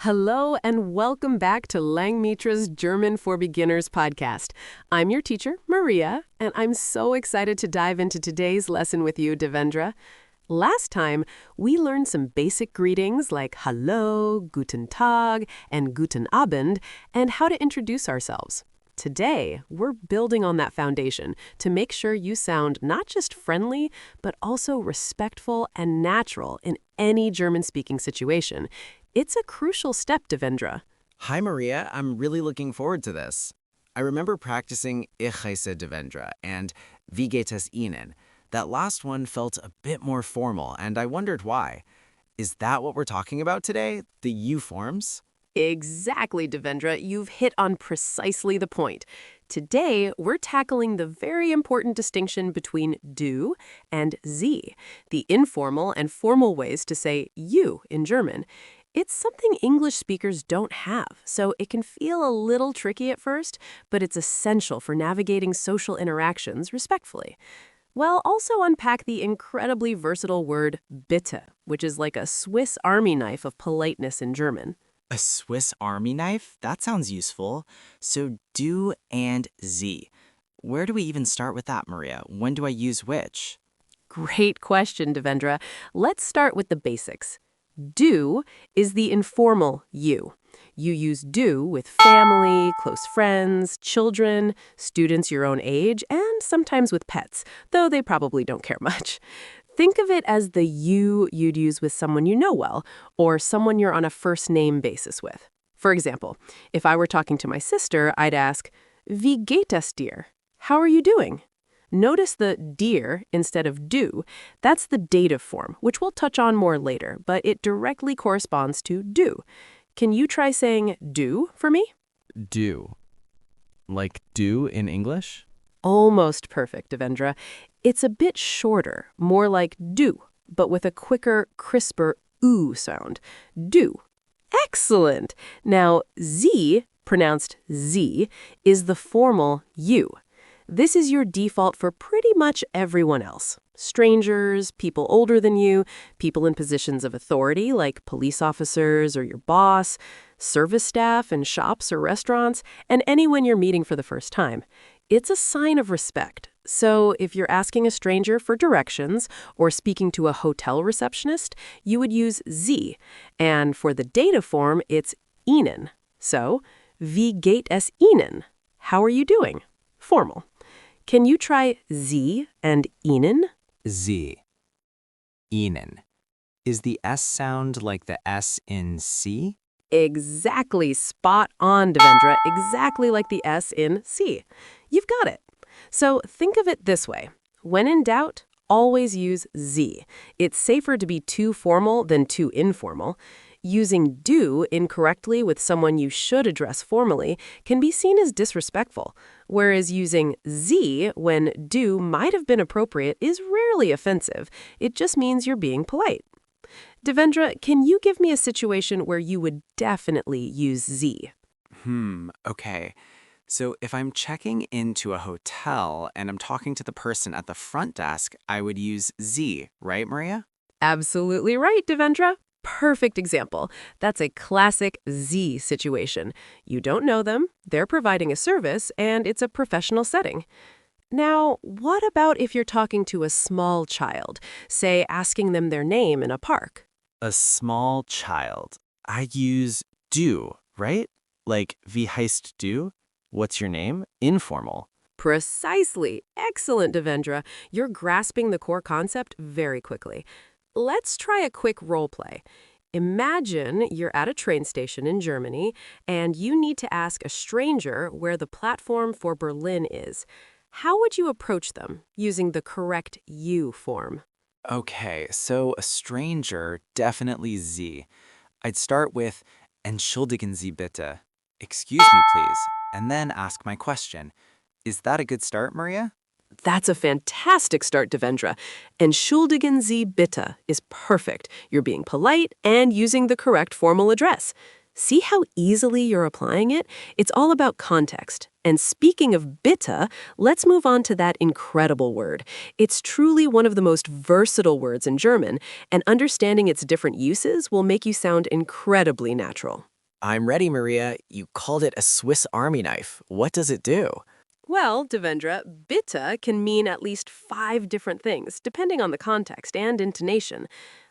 Hello and welcome back to Langmitra's German for Beginners podcast. I'm your teacher, Maria, and I'm so excited to dive into today's lesson with you, Devendra. Last time, we learned some basic greetings like hello, guten Tag, and guten Abend, and how to introduce ourselves. Today, we're building on that foundation to make sure you sound not just friendly, but also respectful and natural in any German-speaking situation. It's a crucial step, Devendra. Hi, Maria. I'm really looking forward to this. I remember practicing Ich heiße Devendra and Wie geht es Ihnen? That last one felt a bit more formal, and I wondered why. Is that what we're talking about today? The you forms? Exactly, Devendra. You've hit on precisely the point. Today, we're tackling the very important distinction between du and Sie, the informal and formal ways to say you in German. It's something English speakers don't have, so it can feel a little tricky at first, but it's essential for navigating social interactions respectfully. We'll also unpack the incredibly versatile word Bitte, which is like a Swiss Army knife of politeness in German. A Swiss Army knife? That sounds useful. So du and Sie. Where do we even start with that, Maria? When do I use which? Great question, Devendra. Let's start with the basics. Du is the informal you. You use du with family, close friends, children, students your own age, and sometimes with pets, though they probably don't care much. Think of it as the you you'd use with someone you know well, or someone you're on a first-name basis with. For example, if I were talking to my sister, I'd ask, Wie geht es dir? How are you doing? Notice the dir instead of du. That's the dative form, which we'll touch on more later, but it directly corresponds to du. Can you try saying du for me? Do. Like do in English? Almost perfect, Devendra. It's a bit shorter, more like do, but with a quicker, crisper oo sound. Do. Excellent! Now, Sie, pronounced Z, is the formal you. This is your default for pretty much everyone else. Strangers, people older than you, people in positions of authority like police officers or your boss, service staff in shops or restaurants, and anyone you're meeting for the first time. It's a sign of respect. So if you're asking a stranger for directions or speaking to a hotel receptionist, you would use Sie. And for the dative form, it's Ihnen. So, wie geht es Ihnen? How are you doing? Formal. Can you try Sie and Ihnen? Sie. Ihnen. Is the S sound like the S in C? Exactly. Spot on, Devendra. Exactly like the S in C. You've got it. So think of it this way. When in doubt, always use Sie. It's safer to be too formal than too informal. Using du incorrectly with someone you should address formally can be seen as disrespectful, whereas using Sie when du might have been appropriate is rarely offensive. It just means you're being polite. Devendra, can you give me a situation where you would definitely use Sie? Okay. So if I'm checking into a hotel and I'm talking to the person at the front desk, I would use Sie, right, Maria? Absolutely right, Devendra. Perfect example. That's a classic Sie situation. You don't know them, they're providing a service, and it's a professional setting. Now, what about if you're talking to a small child, say asking them their name in a park? A small child. I use du, right? Like, wie heißt du? What's your name? Informal. Precisely. Excellent, Devendra. You're grasping the core concept very quickly. Let's try a quick role play. Imagine you're at a train station in Germany and you need to ask a stranger where the platform for Berlin is. How would you approach them using the correct you form? Okay, so a stranger, definitely Sie. I'd start with Entschuldigen Sie bitte. Excuse me, please. And then ask my question. Is that a good start, Maria? That's a fantastic start, Devendra. Entschuldigen Sie bitte is perfect. You're being polite and using the correct formal address. See how easily you're applying it? It's all about context. And speaking of bitte, let's move on to that incredible word. It's truly one of the most versatile words in German, and understanding its different uses will make you sound incredibly natural. I'm ready, Maria. You called it a Swiss Army knife. What does it do? Well, Devendra, bitte can mean at least 5 different things, depending on the context and intonation.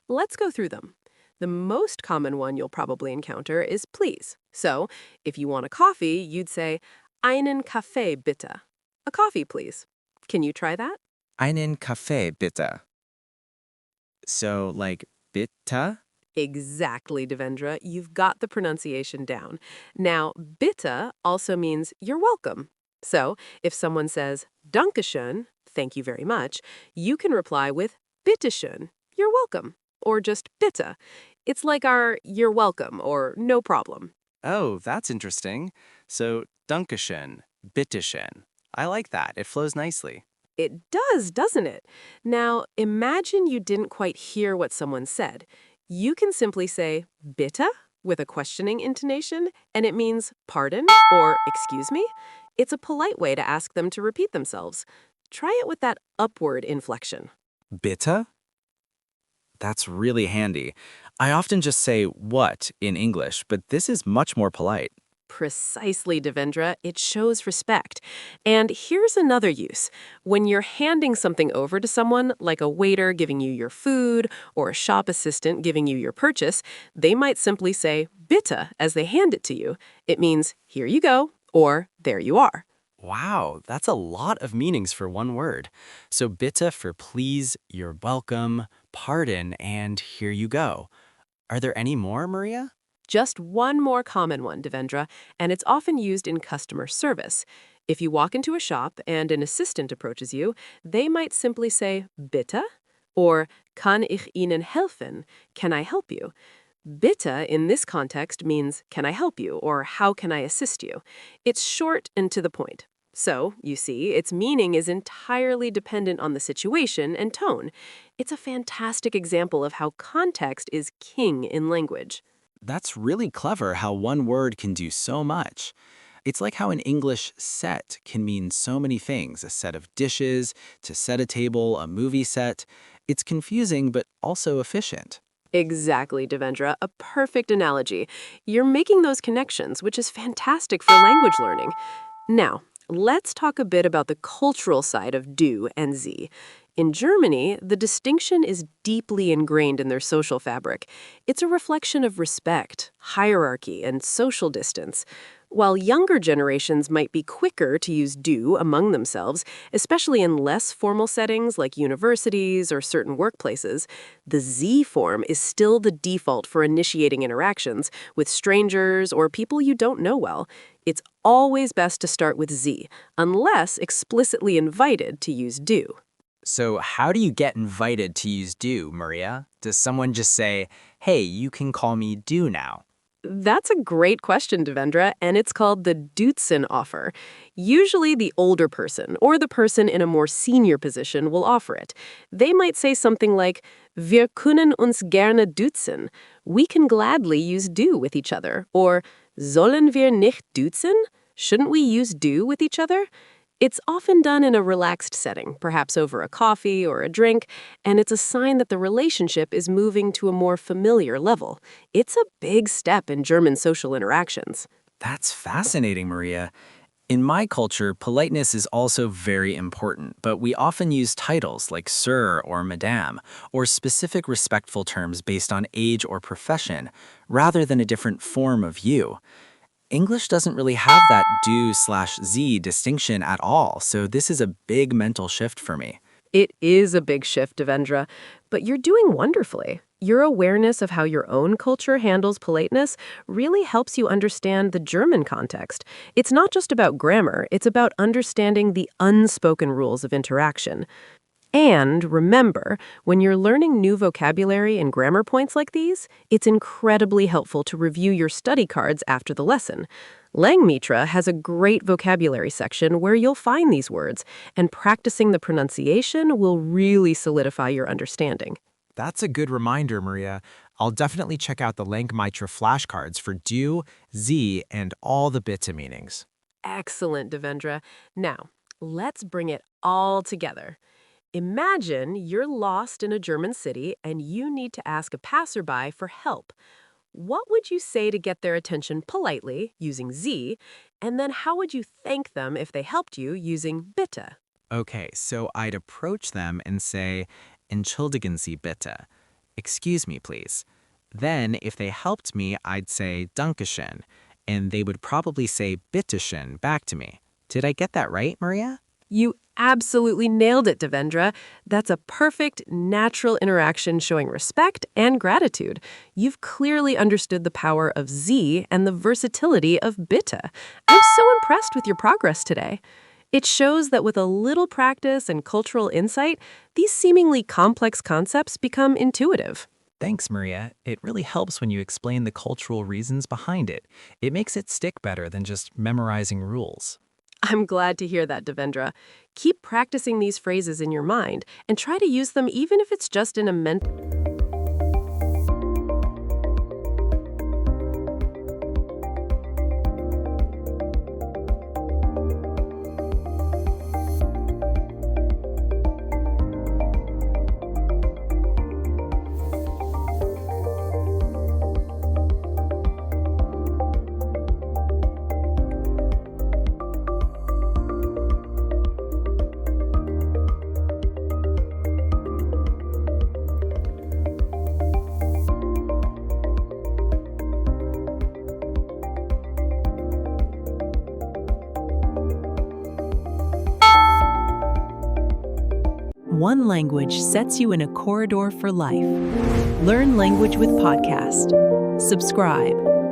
Let's go through them. The most common one you'll probably encounter is please. So, if you want a coffee, you'd say, einen Kaffee bitte. A coffee, please. Can you try that? Einen Kaffee, bitte. So, like, bitte? Exactly, Devendra. You've got the pronunciation down. Now, bitte also means you're welcome. So, if someone says, Danke schön, thank you very much, you can reply with Bitte schön, you're welcome, or just bitte. It's like our you're welcome or no problem. Oh, that's interesting. So, Danke schön, Bitte schön. I like that. It flows nicely. It does, doesn't it? Now, imagine you didn't quite hear what someone said. You can simply say bitte with a questioning intonation, and it means pardon or excuse me. It's a polite way to ask them to repeat themselves. Try it with that upward inflection. Bitte? That's really handy. I often just say what in English, but this is much more polite. Precisely, Devendra. It shows respect. And here's another use. When you're handing something over to someone, like a waiter giving you your food or a shop assistant giving you your purchase, they might simply say bitte as they hand it to you. It means, here you go, or there you are. Wow, that's a lot of meanings for one word. So bitte for please, you're welcome, pardon, and here you go. Are there any more, Maria? Just one more common one, Devendra, and it's often used in customer service. If you walk into a shop and an assistant approaches you, they might simply say bitte or kann ich Ihnen helfen? Can I help you? Bitte in this context means can I help you or how can I assist you? It's short and to the point. So, you see, its meaning is entirely dependent on the situation and tone. It's a fantastic example of how context is king in language. That's really clever how one word can do so much. It's like how in English, set can mean so many things, a set of dishes, to set a table, a movie set. It's confusing, but also efficient. Exactly, Devendra. A perfect analogy. You're making those connections, which is fantastic for language learning. Now, let's talk a bit about the cultural side of du and sie. In Germany, the distinction is deeply ingrained in their social fabric. It's a reflection of respect, hierarchy, and social distance. While younger generations might be quicker to use du among themselves, especially in less formal settings like universities or certain workplaces, the sie form is still the default for initiating interactions with strangers or people you don't know well. It's always best to start with sie, unless explicitly invited to use du. So, how do you get invited to use do, Maria? Does someone just say, hey, you can call me do now? That's a great question, Devendra, and it's called the duzen offer. Usually the older person or the person in a more senior position will offer it. They might say something like, Wir können uns gerne duzen. We can gladly use du with each other. Or, Sollen wir nicht duzen? Shouldn't we use du with each other? It's often done in a relaxed setting, perhaps over a coffee or a drink, and it's a sign that the relationship is moving to a more familiar level. It's a big step in German social interactions. That's fascinating, Maria. In my culture, politeness is also very important, but we often use titles like sir or madame, or specific respectful terms based on age or profession, rather than a different form of you. English doesn't really have that do/z distinction at all, so this is a big mental shift for me. It is a big shift, Devendra, but you're doing wonderfully. Your awareness of how your own culture handles politeness really helps you understand the German context. It's not just about grammar, it's about understanding the unspoken rules of interaction. And remember, when you're learning new vocabulary and grammar points like these, it's incredibly helpful to review your study cards after the lesson. Langmitra has a great vocabulary section where you'll find these words, and practicing the pronunciation will really solidify your understanding. That's a good reminder, Maria. I'll definitely check out the Langmitra flashcards for do, sie, and all the bitte meanings. Excellent, Devendra. Now, let's bring it all together. Imagine you're lost in a German city and you need to ask a passerby for help. What would you say to get their attention politely, using Sie, and then how would you thank them if they helped you using Bitte? Okay, so I'd approach them and say, Entschuldigen Sie bitte. Excuse me, please. Then, if they helped me, I'd say Danke schön, and they would probably say Bitte schön back to me. Did I get that right, Maria? You absolutely nailed it, Devendra. That's a perfect, natural interaction showing respect and gratitude. You've clearly understood the power of Sie and the versatility of Bitte. I'm so impressed with your progress today. It shows that with a little practice and cultural insight, these seemingly complex concepts become intuitive. Thanks, Maria. It really helps when you explain the cultural reasons behind it. It makes it stick better than just memorizing rules. I'm glad to hear that, Devendra. Keep practicing these phrases in your mind and try to use them even if it's just in a mental. One language sets you in a corridor for life. Learn language with podcast. Subscribe.